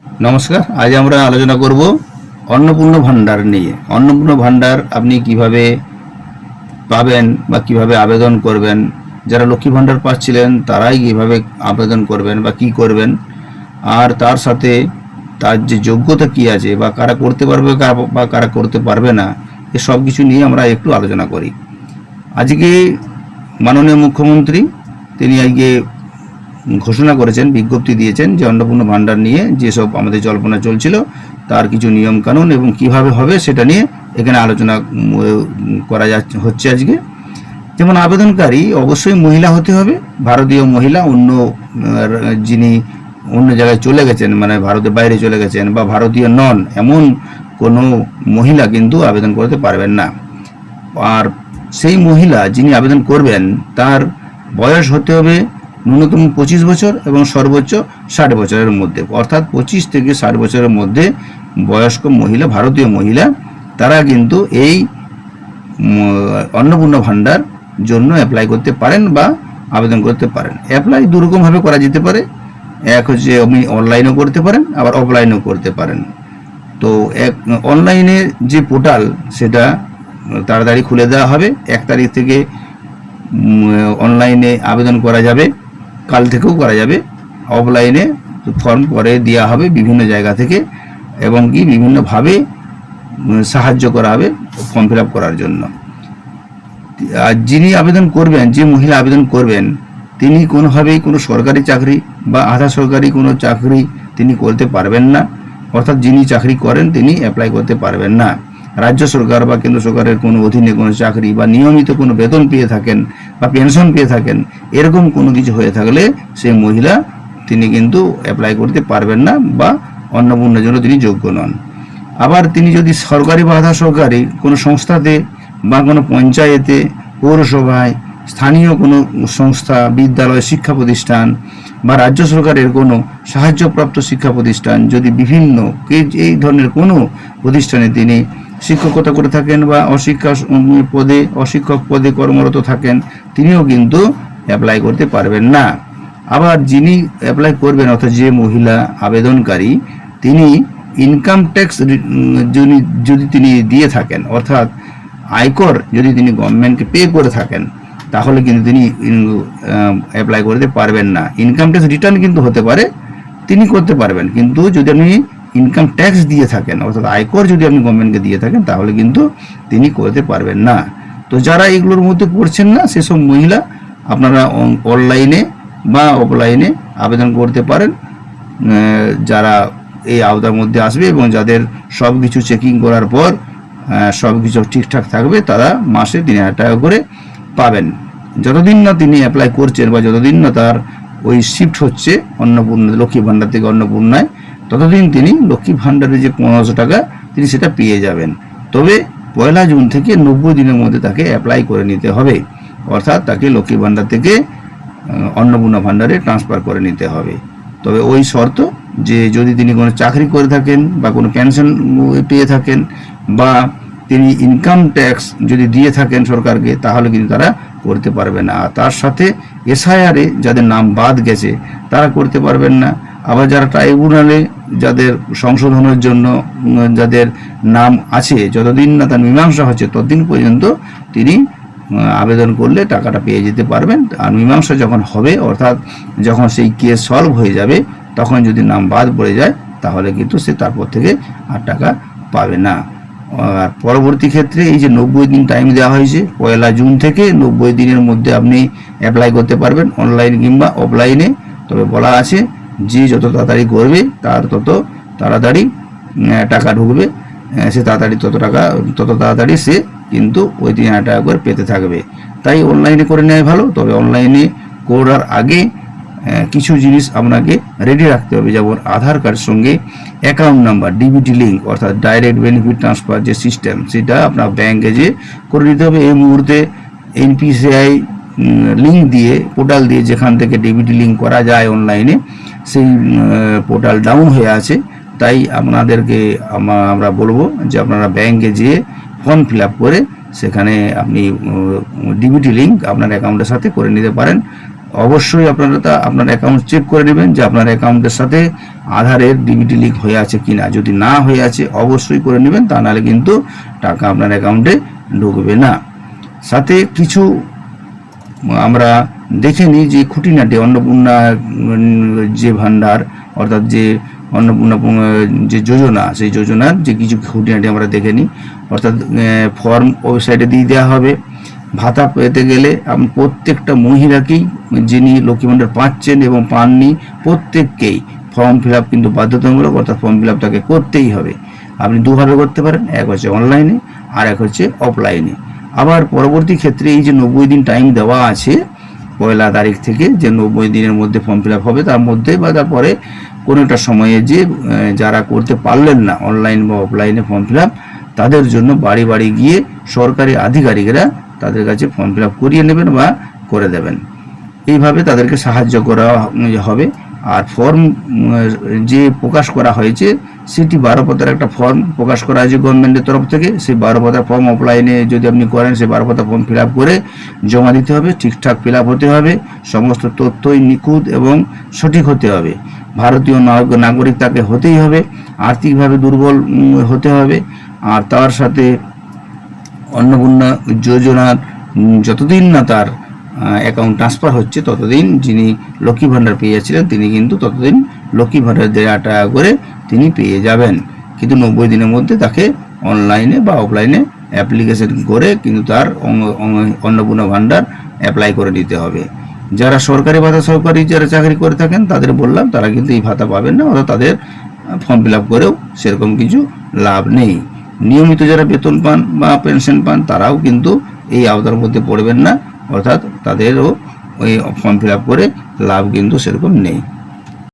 নমস্কার। আজ আমরা আলোচনা করব অন্নপূর্ণা ভান্ডার নিয়ে। অন্নপূর্ণা ভান্ডার আপনি কিভাবে পাবেন বা কিভাবে আবেদন করবেন, যারা লক্ষ্মী ভান্ডার পাচ্ছিলেন তারাই কিভাবে আবেদন করবেন বা কি করবেন, আর তার সাথে তার যে যোগ্যতা কি আছে বা কারা করতে পারবে বা কারা করতে পারবে না, এ সব কিছু নিয়ে আমরা একটু আলোচনা করি। আজকে মাননীয় মুখ্যমন্ত্রী তিনি আজকে ঘোষণা করেছেন, বিজ্ঞপ্তি দিয়েছেন যে অন্নপূর্ণা ভান্ডার নিয়ে যেসব আমাদের জল্পনা চলছিল তার কিছু নিয়ম কানুন এবং কিভাবে হবে সেটা নিয়ে এখানে আলোচনা করা হচ্ছে আজকে। যেমন আবেদনকারী অবশ্যই মহিলা হতে হবে, ভারতীয় মহিলা। যিনি অন্য জায়গায় চলে গেছেন, মানে ভারতের বাইরে চলে গেছেন বা ভারতীয় নন, এমন কোনো মহিলা কিন্তু আবেদন করতে পারবেন না। আর সেই মহিলা যিনি আবেদন করবেন তার বয়স হতে হবে ন্যূনতম 25 বছর এবং সর্বোচ্চ 60 বছরের মধ্যে, অর্থাৎ 25 থেকে 60 বছরের মধ্যে বয়স্ক মহিলা, ভারতীয় মহিলা, তারা কিন্তু এই অন্নপূর্ণা ভান্ডার জন্য অ্যাপ্লাই করতে পারেন বা আবেদন করতে পারেন। অ্যাপ্লাই দুরকমভাবে করা যেতে পারে। এক হচ্ছে আপনি অনলাইনেও করতে পারেন, আবার অফলাইনেও করতে পারেন। তো অনলাইনে যে পোর্টাল সেটা তাড়াতাড়ি খুলে দেওয়া হবে। 1 তারিখ থেকে অনলাইনে আবেদন করা যাবে, কাল থেকেও করা যাবে। অফলাইনে ফর্ম পরে দেওয়া হবে বিভিন্ন জায়গা থেকে, এবং কি বিভিন্নভাবে সাহায্য করা হবে ফর্ম ফিল আপ করার জন্য। আর যিনি আবেদন করবেন, যে মহিলা আবেদন করবেন, তিনি কোনোভাবেই কোনো সরকারি চাকরি বা আধা সরকারি কোনো চাকরি তিনি করতে পারবেন না। অর্থাৎ যিনি চাকরি করেন তিনি অ্যাপ্লাই করতে পারবেন না। রাজ্য সরকার বা কেন্দ্র সরকারের কোনো অধীনে কোনো চাকরি বা নিয়মিত কোনো বেতন পেয়ে থাকেন বা পেনশন পেয়ে থাকেন, এরকম কোনো কিছু হয়ে থাকলে সেই মহিলা তিনি কিন্তু অ্যাপ্লাই করতে পারবেন না বা অন্নপূর্ণার জন্য তিনি যোগ্য নন। আবার তিনি যদি সরকারি বা আধা সরকারি কোনো সংস্থাতে বা কোনো পঞ্চায়েতে, পৌরসভায়, স্থানীয় কোনো সংস্থা, বিদ্যালয়, শিক্ষা প্রতিষ্ঠান বা রাজ্য সরকারের কোনো সাহায্যপ্রাপ্ত শিক্ষা প্রতিষ্ঠান, যদি বিভিন্ন এই ধরনের কোনো প্রতিষ্ঠানে তিনি শিক্ষকতা করে থাকেন বা অশিক্ষক পদে কর্মরত থাকেন, তিনিও কিন্তু অ্যাপ্লাই করতে পারবেন না। আবার যিনি অ্যাপ্লাই করবেন, অর্থাৎ যে মহিলা আবেদনকারী, তিনি ইনকাম ট্যাক্স যদি তিনি দিয়ে থাকেন, অর্থাৎ আয়কর যদি তিনি গভর্নমেন্টকে পে করে থাকেন, তাহলে কিন্তু তিনি অ্যাপ্লাই করতে পারবেন না। ইনকাম ট্যাক্স রিটার্ন কিন্তু হতে পারে, তিনি করতে পারবেন, কিন্তু যদি আপনি ইনকাম ট্যাক্স দিয়ে থাকেন, অর্থাৎ আয়কর যদি আপনি গভর্নমেন্টকে দিয়ে থাকেন, তাহলে কিন্তু তিনি করতে পারবেন না। তো যারা এগুলোর মধ্যে পড়ছেন না, সেসব মহিলা আপনারা অনলাইনে বা অফলাইনে আবেদন করতে পারেন, যারা এই আওতার মধ্যে আসবে এবং যাদের সব কিছু চেকিং করার পর সব কিছু ঠিকঠাক থাকবে, তারা মাসে 3,000 টাকা করে পাবেন। যতদিন না তিনি অ্যাপ্লাই করছেন বা যতদিন না তার ওই শিফট হচ্ছে অন্নপূর্ণা, লক্ষ্মী ভান্ডার থেকে অন্নপূর্ণায়, ততদিন তিনি লক্ষ্মী ভান্ডারে যে 1500 টাকা তিনি সেটা পেয়ে যাবেন। তবে 1 জুন থেকে 90 দিনের মধ্যে তাকে অ্যাপ্লাই করে নিতে হবে, অর্থাৎ তাকে লক্ষ্মী ভান্ডার থেকে অন্নপূর্ণা ভান্ডারে ট্রান্সফার করে নিতে হবে। তবে ওই শর্ত যে যদি তিনি কোনো চাকরি করে থাকেন বা কোনো পেনশন পেয়ে থাকেন বা তিনি ইনকাম ট্যাক্স যদি দিয়ে থাকেন সরকারকে, তাহলে কিন্তু তারা করতে পারবে না। আর তার সাথে এসআইআরে যাদের নাম বাদ গেছে তারা করতে পারবেন না। আবার যারা ট্রাইব্যুনালে যাদের সংশোধনের জন্য যাদের নাম আছে, যতদিন না তার মীমাংসা হচ্ছে ততদিন পর্যন্ত তিনি আবেদন করলে টাকাটা পেয়ে যেতে পারবেন। আর মীমাংসা যখন হবে, অর্থাৎ যখন সেই কেস সলভ হয়ে যাবে, তখন যদি নাম বাদ পড়ে যায়, তাহলে কিন্তু সে তারপর থেকে আর টাকা পাবে না। আর পরবর্তী ক্ষেত্রে এই যে 90 দিন টাইম দেওয়া হয়েছে, 1 জুন থেকে 90 দিনের মধ্যে আপনি অ্যাপ্লাই করতে পারবেন, অনলাইন কিংবা অফলাইনে। তবে বলা আছে যে যত তাড়াতাড়ি করবে তার তত তাড়াতাড়ি টাকা ঢুকবে, সে তত তাড়াতাড়ি সে কিন্তু ওই 3,000 টাকা করে পেতে থাকবে। তাই অনলাইনে করে নেওয়া ভালো। তবে অনলাইনে করার আগে কিছু জিনিস আপনাকে রেডি রাখতে হবে, যেমন আধার কার্ডের সঙ্গে অ্যাকাউন্ট নাম্বার, ডিবিটি লিঙ্ক, অর্থাৎ ডাইরেক্ট বেনিফিট ট্রান্সফার যে সিস্টেম, সেটা আপনার ব্যাংকে যে করে নিতে হবে। এই মুহূর্তে এনপিসিআই লিঙ্ক দিয়ে, পোর্টাল দিয়ে যেখান থেকে ডিবিটি লিঙ্ক করা যায় অনলাইনে, সেই পোর্টাল ডাউন হয়ে আছে। তাই আপনাদেরকে আমরা বলবো যে আপনারা ব্যাংকে যেয়ে ফর্ম ফিল আপ করে সেখানে আপনি ডিবিটি লিঙ্ক আপনার অ্যাকাউন্টের সাথে করে নিতে পারেন। অবশ্যই আপনারা আপনার অ্যাকাউন্ট চেক করে নেবেন যে আপনার অ্যাকাউন্টের সাথে আধারের ডিবিটি লিঙ্ক হয়ে আছে কিনা। যদি না হয়ে আছে অবশ্যই করে নেবেন, তা নাহলে কিন্তু টাকা আপনার অ্যাকাউন্টে ঢুকবে না। সাথে কিছু আমরা দেখে নিই যে খুঁটিনাটি অন্নপূর্ণা যে ভান্ডার অর্থাৎ যে অন্নপূর্ণা যে যোজনা, সেই যোজনার যে কিছু খুঁটিনাটি আমরা দেখে নিই। অর্থাৎ ফর্ম ওয়েবসাইটে দিয়ে দেওয়া হবে। ভাতা পেতে গেলে আপনি প্রত্যেকটা মহিলাকেই, যিনি লক্ষ্মী ভাণ্ডার পাচ্ছেন এবং পাননি, প্রত্যেককেই ফর্ম ফিল আপ কিন্তু বাধ্যতামূলক, অর্থাৎ ফর্ম ফিল আপ তাকে করতেই হবে। আপনি দুভাবে করতে পারেন, এক হচ্ছে অনলাইনে আর এক হচ্ছে অফলাইনে। আবার পরবর্তী ক্ষেত্রে এই যে 90 দিন টাইম দেওয়া আছে 1 তারিখ থেকে, যে 90 দিনের মধ্যে ফর্ম ফিল আপ হবে, তার মধ্যে বা তারপরে কোনো একটা সময়ে যে যারা করতে পারলেন না অনলাইন বা অফলাইনে ফর্ম ফিল আপ, তাদের জন্য বাড়ি বাড়ি গিয়ে সরকারি আধিকারিকরা তাদের কাছে ফর্ম ফিল আপ করিয়ে নেবেন বা করে দেবেন। এইভাবে তাদেরকে সাহায্য করা হবে। আর ফর্ম যে প্রকাশ করা হয়েছে সেটি 12 পাতার একটা ফর্ম প্রকাশ করা হয়েছে গভর্নমেন্টের তরফ থেকে। সেই 12 পাতার ফর্ম অফলাইনে যদি আপনি করেন, সেই 12 পাতা ফর্ম ফিল আপ করে জমা দিতে হবে। ঠিকঠাক ফিল আপ হতে হবে, সমস্ত তথ্যই নিখুঁত এবং সঠিক হতে হবে। ভারতীয় নাগরিক তাকে হতেই হবে, আর্থিকভাবে দুর্বল হতে হবে। আর তার সাথে অন্নপূর্ণা যোজনার যতদিন না তার অ্যাকাউন্ট ট্রান্সফার হচ্ছে, ততদিন যিনি লক্ষ্মী ভাণ্ডার পেয়েছিলেন তিনি কিন্তু ততদিন লক্ষ্মী ভাণ্ডার 1,500 টাকা করে তিনি পেয়ে যাবেন। কিন্তু 90 দিনের মধ্যে তাকে অনলাইনে বা অফলাইনে অ্যাপ্লিকেশন করে কিন্তু তার অন্নপূর্ণা ভাণ্ডার অ্যাপ্লাই করে নিতে হবে। যারা সরকারি ভাতা, সরকারি যারা চাকরি করে থাকেন তাদের বললাম, তারা কিন্তু এই ভাতা পাবেন না, অর্থাৎ তাদের ফর্ম ফিল আপ করেও সেরকম কিছু লাভ নেই। নিয়মিত যারা বেতন পান বা পেনশন পান তারাও কিন্তু এই আওতার মধ্যে পড়বেন না, অর্থাৎ তাদেরও ওই ফর্ম ফিল আপ করে লাভ কিন্তু সেরকম নেই।